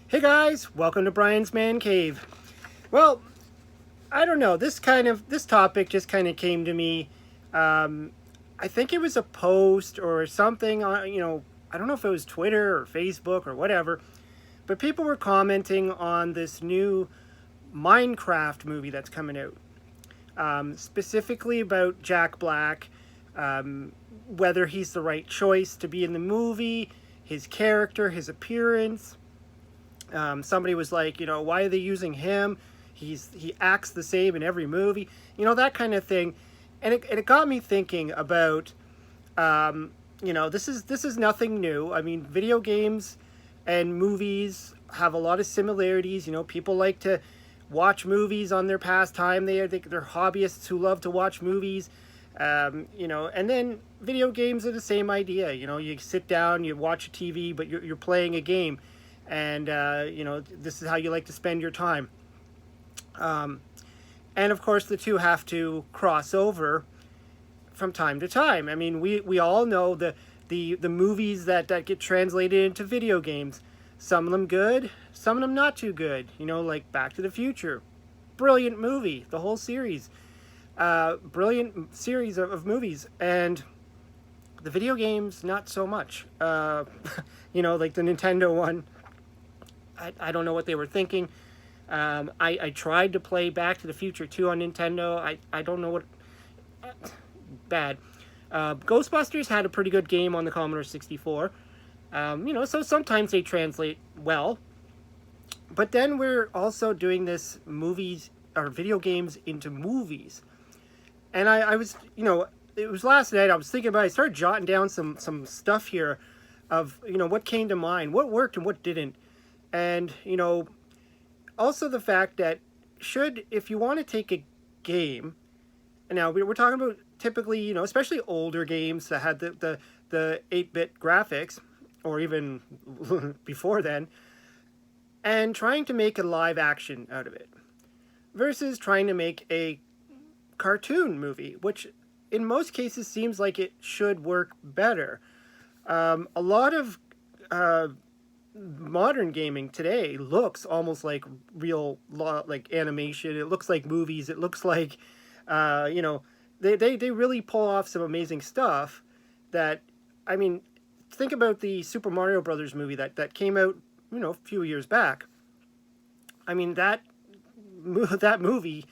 Hey guys, welcome to Brian's Man Cave. Well, I don't know. This topic just kind of came to me. Um, I think it was a post or something on, I don't know if it was Twitter or Facebook or whatever, but people were commenting on this new Minecraft movie that's coming out. Specifically about Jack Black, whether he's the right choice to be in the movie, his character, his appearance. Somebody was like, why are they using him? He acts the same in every movie, that kind of thing, and it got me thinking about, this is nothing new. I mean, video games and movies have a lot of similarities. People like to watch movies on their pastime. They're hobbyists who love to watch movies. And then video games are the same idea. You sit down, you watch a TV, but you're playing a game, and this is how you like to spend your time. Um, and of course, the two have to cross over from time to time. I mean, we all know the movies that get translated into video games. Some of them good, some of them not too good. Like Back to the Future, brilliant movie, the whole series, brilliant series of movies, and the video games not so much. Like the Nintendo one. I don't know what they were thinking. I tried to play Back to the Future 2 on Nintendo. I don't know what. Bad. Ghostbusters had a pretty good game on the Commodore 64. So sometimes they translate well. But then we're also doing this movies or video games into movies. And I was, it was last night, I was thinking about it. I started jotting down some stuff here of, what came to mind, what worked and what didn't. And, also the fact that if you want to take a game, and now we're talking about typically, especially older games that had the 8-bit graphics, or even before then, and trying to make a live action out of it, versus trying to make a cartoon movie, which in most cases seems like it should work better. A lot of modern gaming today looks almost like real like animation. It looks like movies. It looks like they really pull off some amazing stuff. That, I mean, think about the Super Mario Brothers movie that came out a few years back. I mean, that movie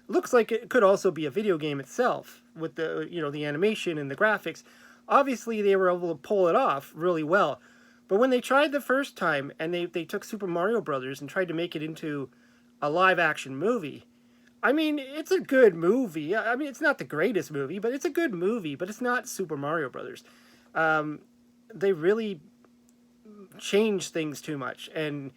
looks like it could also be a video game itself, with the animation and the graphics. Obviously they were able to pull it off really well. But when they tried the first time and they took Super Mario Brothers and tried to make it into a live action movie, I mean, it's a good movie. I mean, it's not the greatest movie, but it's a good movie, but it's not Super Mario Brothers. They really changed things too much, and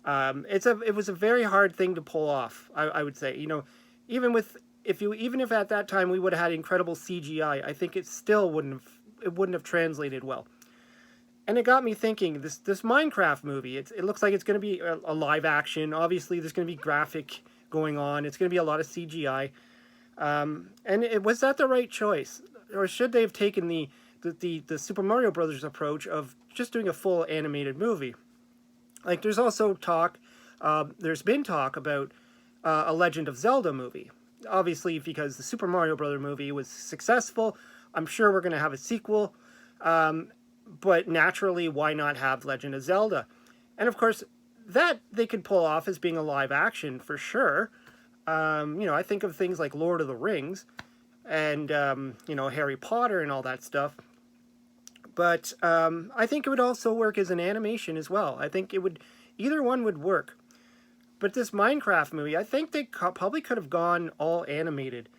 it was a very hard thing to pull off. I would say, even if at that time we would have had incredible CGI, I think it wouldn't have translated well. And it got me thinking. This Minecraft movie, it looks like it's going to be a live action. Obviously, there's going to be graphic going on. It's going to be a lot of CGI. Was that the right choice, or should they have taken the Super Mario Brothers approach of just doing a full animated movie? Like, there's also talk. There's been talk about a Legend of Zelda movie. Obviously, because the Super Mario Brother movie was successful, I'm sure we're going to have a sequel. But naturally, why not have Legend of Zelda? And of course, that they could pull off as being a live action for sure. I think of things like Lord of the Rings and, Harry Potter and all that stuff. But I think it would also work as an animation as well. I think either one would work. But this Minecraft movie, I think they probably could have gone all animated.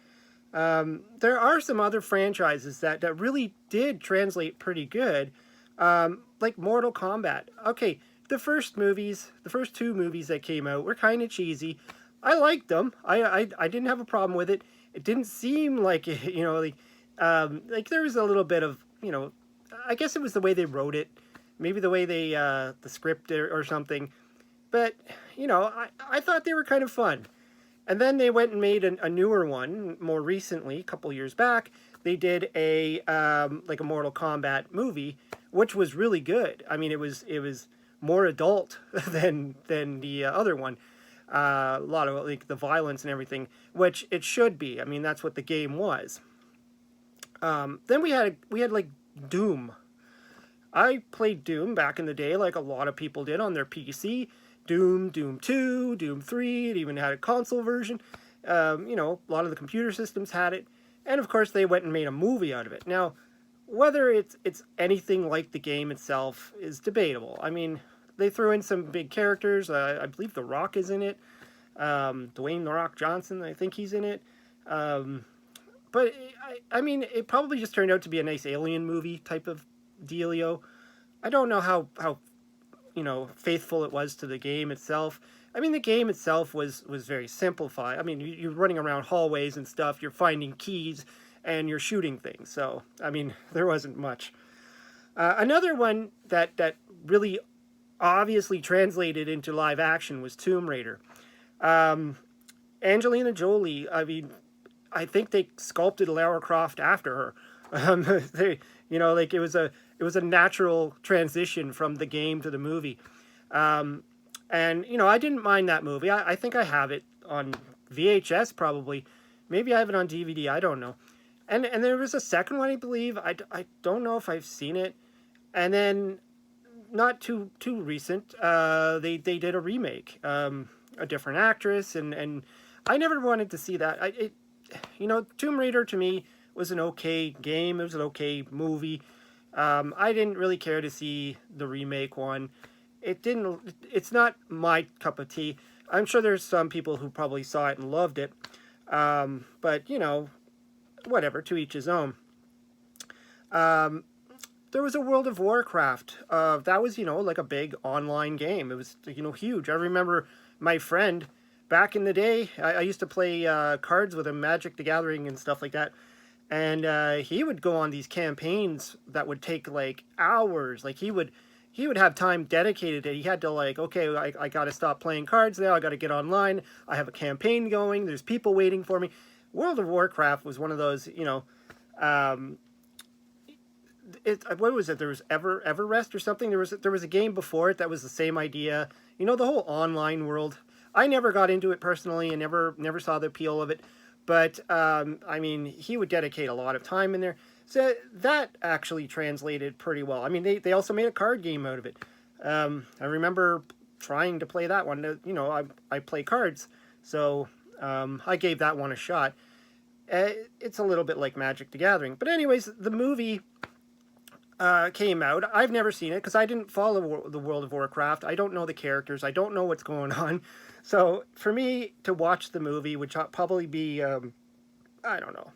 There are some other franchises that really did translate pretty good, like Mortal Kombat. Okay, the first two movies that came out were kind of cheesy. I liked them. I didn't have a problem with it. It didn't seem like like there was a little bit of I guess it was the way they wrote it, maybe the way they the script or something. But I thought they were kind of fun. And then they went and made a newer one more recently, a couple years back. They did a like a Mortal Kombat movie, which was really good. I mean, it was more adult than the other one. A lot of like the violence and everything, which it should be. I mean, that's what the game was. Then we had like Doom. I played Doom back in the day, like a lot of people did on their PC. Doom, Doom 2, Doom 3. It even had a console version. A lot of the computer systems had it, and of course they went and made a movie out of it. Now, whether it's anything like the game itself is debatable. I mean, they threw in some big characters. I believe The Rock is in it. Dwayne The Rock Johnson, I think he's in it. But I mean, it probably just turned out to be a nice alien movie type of dealio. I don't know how faithful it was to the game itself. I mean, the game itself was very simplified. I mean, you're running around hallways and stuff. You're finding keys and you're shooting things. So I mean, there wasn't much. Another one that really obviously translated into live action was Tomb Raider. Angelina Jolie, I mean, I think they sculpted Lara Croft after her. Like it was a natural transition from the game to the movie. And I didn't mind that movie. I think I have it on VHS probably. Maybe I have it on DVD. I don't know. And there was a second one, I believe. I don't know if I've seen it. And then, not too recent, they did a remake, a different actress, and I never wanted to see that. Tomb Raider to me was an okay game. It was an okay movie. I didn't really care to see the remake one. It's not my cup of tea. I'm sure there's some people who probably saw it and loved it. But whatever, to each his own. There was a World of Warcraft. That was, like a big online game. It was, huge. I remember my friend back in the day. I used to play cards with him, Magic the Gathering and stuff like that. And he would go on these campaigns that would take like hours. Like he would have time dedicated to it. He had to okay, I got to stop playing cards now. I got to get online. I have a campaign going. There's people waiting for me. World of Warcraft was one of those, what was it? There was Everest or something. There was a game before it that was the same idea. The whole online world. I never got into it personally and never saw the appeal of it. But I mean, he would dedicate a lot of time in there. So that actually translated pretty well. I mean, they also made a card game out of it. I remember trying to play that one. I play cards, so I gave that one a shot. It's a little bit like Magic the Gathering. But anyways, the movie came out. I've never seen it because I didn't follow the World of Warcraft. I don't know the characters. I don't know what's going on. So for me to watch the movie would probably be, I don't know.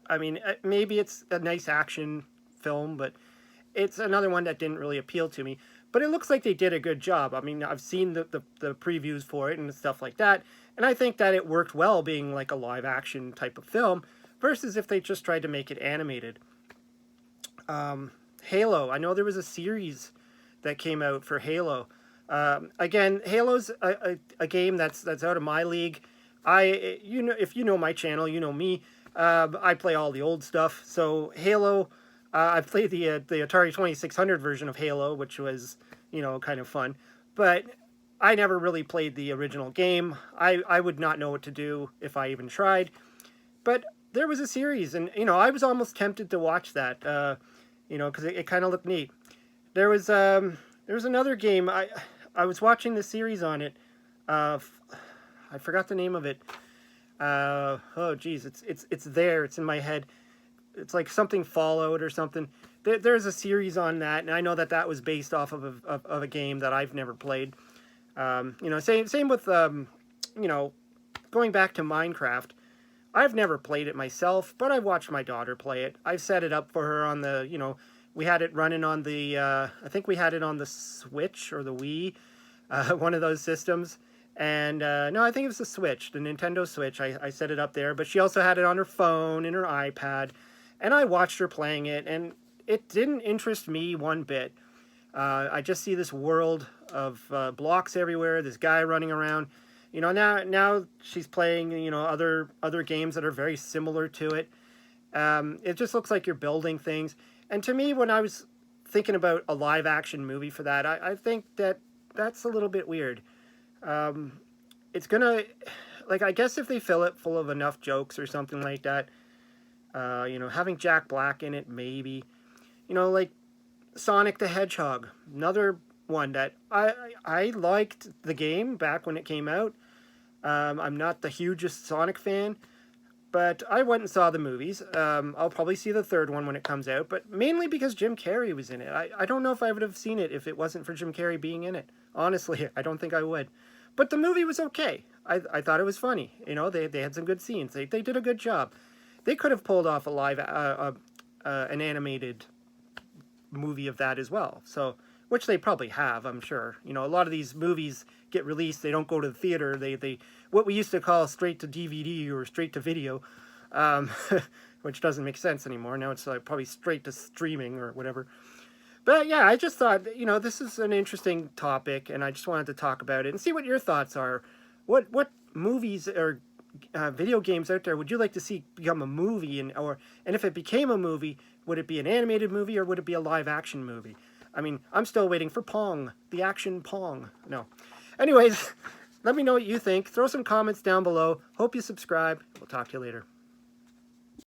I mean, maybe it's a nice action film, but it's another one that didn't really appeal to me. But it looks like they did a good job. I mean, I've seen the previews for it and stuff like that. And I think that it worked well being like a live action type of film versus if they just tried to make it animated. Halo. I know there was a series that came out for Halo. Again, Halo's a game that's out of my league. If you know my channel, you know me. I play all the old stuff. So Halo, I've played the Atari 2600 version of Halo, which was, kind of fun. But I never really played the original game. I would not know what to do if I even tried. But there was a series, and, I was almost tempted to watch that, because it kind of looked neat. There was another game. I was watching the series on it. I forgot the name of it. Oh geez, it's there. It's in my head. It's like something Fallout or something. There's a series on that, and I know that was based off of a game that I've never played. Same with going back to Minecraft. I've never played it myself, but I've watched my daughter play it. I've set it up for her on the we had it running on the I think we had it on the Switch or the Wii, one of those systems. And no, I think it was the Switch, the Nintendo Switch. I set it up there, but she also had it on her phone and her iPad, and I watched her playing it, and it didn't interest me one bit. I just see this world of blocks everywhere, this guy running around. Now she's playing, other games that are very similar to it. It just looks like you're building things. And to me, when I was thinking about a live action movie for that, I think that's a little bit weird. It's gonna, like, I guess if they fill it full of enough jokes or something like that, having Jack Black in it, maybe, like Sonic the Hedgehog, another one that I liked the game back when it came out. I'm not the hugest Sonic fan, but I went and saw the movies. I'll probably see the third one when it comes out, but mainly because Jim Carrey was in it. I don't know if I would have seen it if it wasn't for Jim Carrey being in it. Honestly, I don't think I would. But the movie was okay. I thought it was funny. They had some good scenes. They did a good job. They could have pulled off a live, an animated movie of that as well. So, which they probably have, I'm sure. A lot of these movies get released. They don't go to the theater. They what we used to call straight to DVD or straight to video, which doesn't make sense anymore. Now it's like probably straight to streaming or whatever. But yeah, I just thought, this is an interesting topic, and I just wanted to talk about it and see what your thoughts are. What movies or video games out there would you like to see become a movie, and if it became a movie, would it be an animated movie or would it be a live action movie? I mean, I'm still waiting for Pong, the action Pong. No. Anyways, let me know what you think. Throw some comments down below. Hope you subscribe. We'll talk to you later.